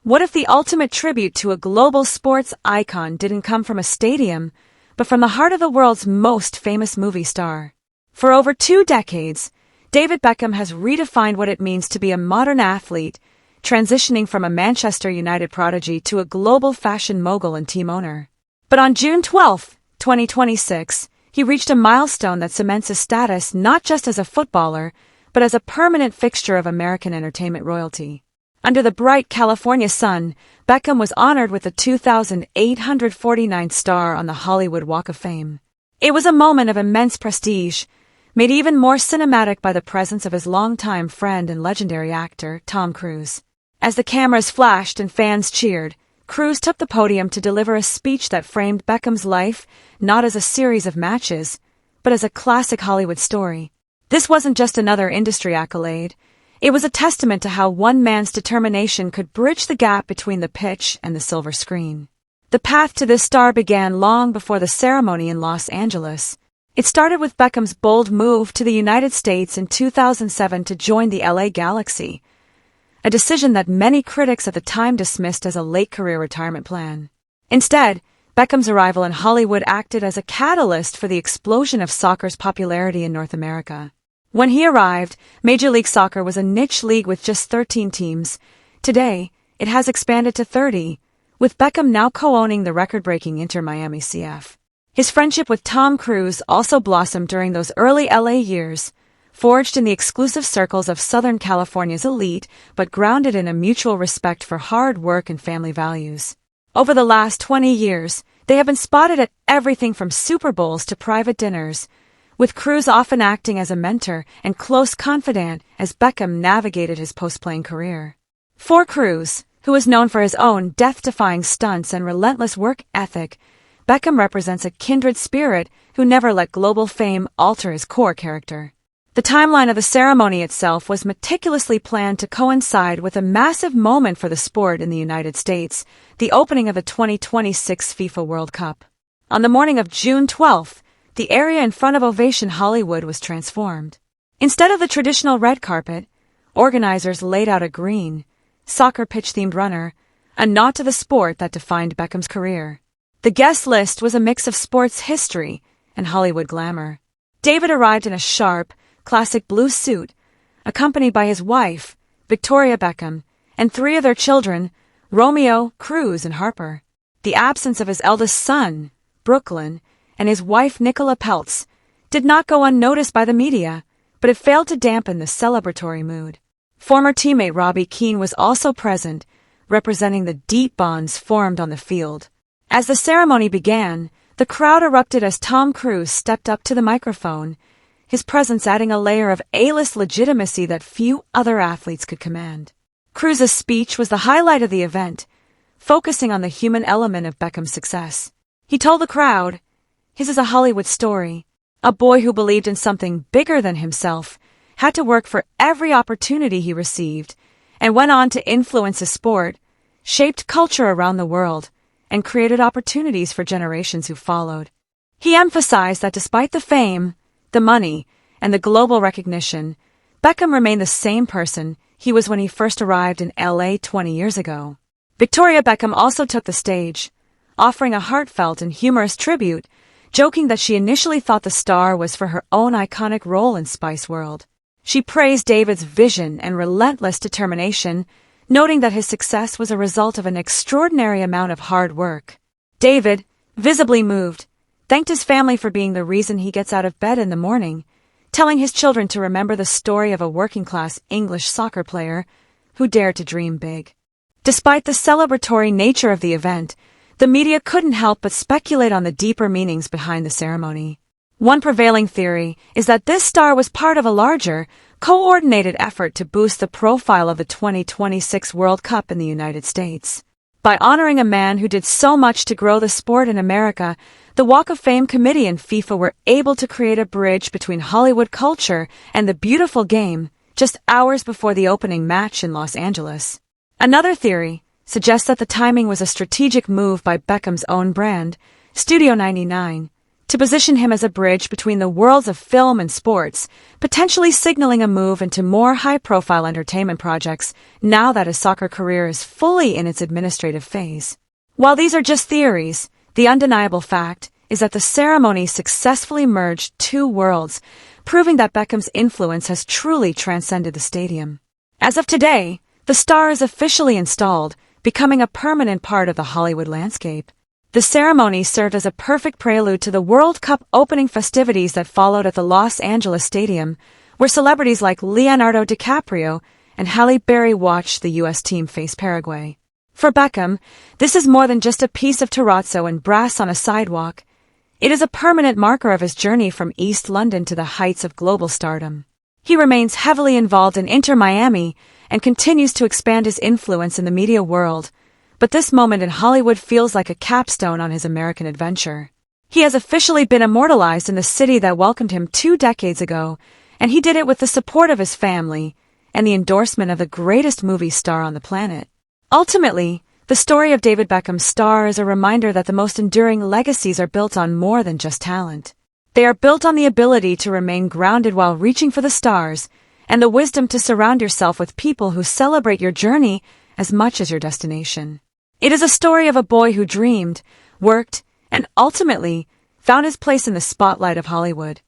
What if the ultimate tribute to a global sports icon didn't come from a stadium, but from the heart of the world's most famous movie star? For over 2 decades, David Beckham has redefined what it means to be a modern athlete, transitioning from a Manchester United prodigy to a global fashion mogul and team owner. But on June 12, 2026, he reached a milestone that cements his status not just as a footballer, but as a permanent fixture of American entertainment royalty. Under the bright California sun, Beckham was honored with the 2,849th star on the Hollywood Walk of Fame. It was a moment of immense prestige, made even more cinematic by the presence of his longtime friend and legendary actor, Tom Cruise. As the cameras flashed and fans cheered, Cruise took the podium to deliver a speech that framed Beckham's life not as a series of matches, but as a classic Hollywood story. This wasn't just another industry accolade. It was a testament to how one man's determination could bridge the gap between the pitch and the silver screen. The path to this star began long before the ceremony in Los Angeles. It started with Beckham's bold move to the United States in 2007 to join the LA Galaxy, a decision that many critics at the time dismissed as a late career retirement plan. Instead, Beckham's arrival in Hollywood acted as a catalyst for the explosion of soccer's popularity in North America. When he arrived, Major League Soccer was a niche league with just 13 teams. Today, it has expanded to 30, with Beckham now co-owning the record-breaking Inter Miami CF. His friendship with Tom Cruise also blossomed during those early LA years, forged in the exclusive circles of Southern California's elite, but grounded in a mutual respect for hard work and family values. Over the last 20 years, they have been spotted at everything from Super Bowls to private dinners, with Cruise often acting as a mentor and close confidant as Beckham navigated his post-playing career. For Cruise, who is known for his own death-defying stunts and relentless work ethic, Beckham represents a kindred spirit who never let global fame alter his core character. The timeline of the ceremony itself was meticulously planned to coincide with a massive moment for the sport in the United States, the opening of the 2026 FIFA World Cup. On the morning of June 12th, the area in front of Ovation Hollywood was transformed. Instead of the traditional red carpet, organizers laid out a green, soccer pitch-themed runner, a nod to the sport that defined Beckham's career. The guest list was a mix of sports history and Hollywood glamour. David arrived in a sharp, classic blue suit, accompanied by his wife, Victoria Beckham, and 3 of their children, Romeo, Cruz, and Harper. The absence of his eldest son, Brooklyn, and his wife Nicola Peltz did not go unnoticed by the media, but it failed to dampen the celebratory mood. Former teammate Robbie Keane was also present, representing the deep bonds formed on the field. As the ceremony began, the crowd erupted as Tom Cruise stepped up to the microphone, his presence adding a layer of A-list legitimacy that few other athletes could command. Cruise's speech was the highlight of the event, focusing on the human element of Beckham's success. He told the crowd, "His is a Hollywood story. A boy who believed in something bigger than himself, had to work for every opportunity he received, and went on to influence his sport, shaped culture around the world, and created opportunities for generations who followed." He emphasized that despite the fame, the money, and the global recognition, Beckham remained the same person he was when he first arrived in LA 20 years ago. Victoria Beckham also took the stage, offering a heartfelt and humorous tribute, joking that she initially thought the star was for her own iconic role in Spice World. She praised David's vision and relentless determination, noting that his success was a result of an extraordinary amount of hard work. David, visibly moved, thanked his family for being the reason he gets out of bed in the morning, telling his children to remember the story of a working-class English soccer player who dared to dream big. Despite the celebratory nature of the event, the media couldn't help but speculate on the deeper meanings behind the ceremony. One prevailing theory is that this star was part of a larger, coordinated effort to boost the profile of the 2026 World Cup in the United States. By honoring a man who did so much to grow the sport in America, the Walk of Fame committee and FIFA were able to create a bridge between Hollywood culture and the beautiful game just hours before the opening match in Los Angeles. Another theory suggests that the timing was a strategic move by Beckham's own brand, Studio 99, to position him as a bridge between the worlds of film and sports, potentially signaling a move into more high-profile entertainment projects now that his soccer career is fully in its administrative phase. While these are just theories, the undeniable fact is that the ceremony successfully merged two worlds, proving that Beckham's influence has truly transcended the stadium. As of today, the star is officially installed, becoming a permanent part of the Hollywood landscape. The ceremony served as a perfect prelude to the World Cup opening festivities that followed at the Los Angeles Stadium, where celebrities like Leonardo DiCaprio and Halle Berry watched the U.S. team face Paraguay. For Beckham, this is more than just a piece of terrazzo and brass on a sidewalk. It is a permanent marker of his journey from East London to the heights of global stardom. He remains heavily involved in Inter Miami and continues to expand his influence in the media world, but this moment in Hollywood feels like a capstone on his American adventure. He has officially been immortalized in the city that welcomed him 2 decades ago, and he did it with the support of his family and the endorsement of the greatest movie star on the planet. Ultimately, the story of David Beckham's star is a reminder that the most enduring legacies are built on more than just talent. They are built on the ability to remain grounded while reaching for the stars, and the wisdom to surround yourself with people who celebrate your journey as much as your destination. It is a story of a boy who dreamed, worked, and ultimately found his place in the spotlight of Hollywood.